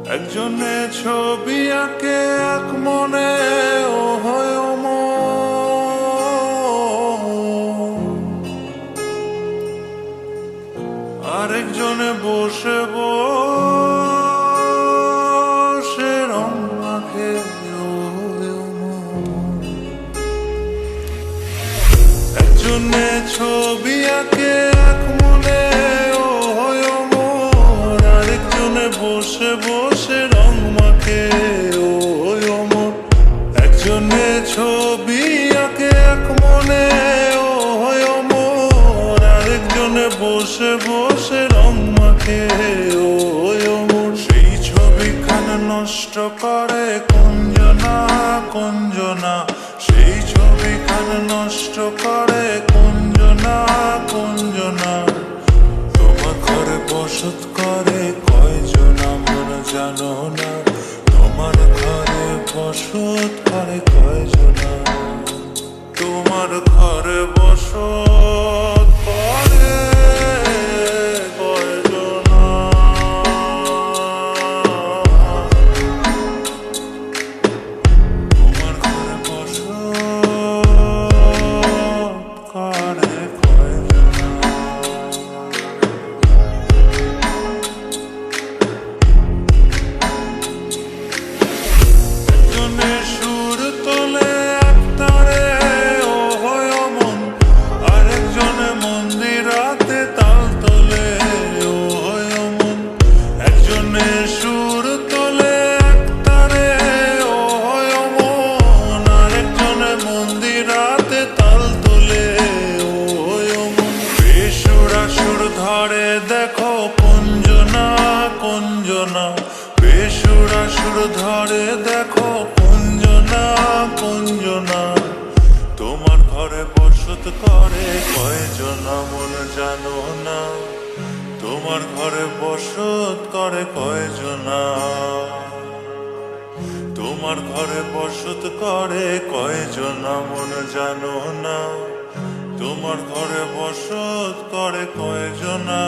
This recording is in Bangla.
একজনে ছবি আঁকে এক মনে ও হয় আরেকজনে বসে বসে রং মাখে ও একজনে ছবি আঁকে এক মনে ও হয় আরেকজনে বসে বসে রং মাখে ও একজনে ছবি আঁকে এক মনে ও হয় আরেকজনে বসে বসে রং মাখে ও সেই ছবিখানা নষ্ট করে কুঞ্জনা কুঞ্জনা সেই ছবিখানা নষ্ট করে কুঞ্জনা কুঞ্জনা তোমার ঘরে বসত করে কয়জনা মন জানো না তোমার ঘরে বসত করে কয়জনা তোমার ঘরে বসত করে কয়জনা তোমার ঘরে বসত করে কয়জনা একজনে সুর তোলে এক তারে ও হয় মন আরেকজনে মন্দিরাতে তাল তোলে ও হয় মন একজনে সুর তোলে এক তারে ও হয় মন আরেকজনে মন্দিরাতে তাল তোলে ও হয় মন বেসুরা সুর ধরে দেখো কুঞ্জনা কুঞ্জনা বেসুরা সুর ধরে দেখো কুঞ্জনা কুঞ্জনা তোমার ঘরে বসত করে কয়জনা মন জানো না তোমার ঘরে বসত করে কয়জনা তোমার ঘরে বসত করে কয়জনা মন জানো না তোমার ঘরে বসত করে কয়জনা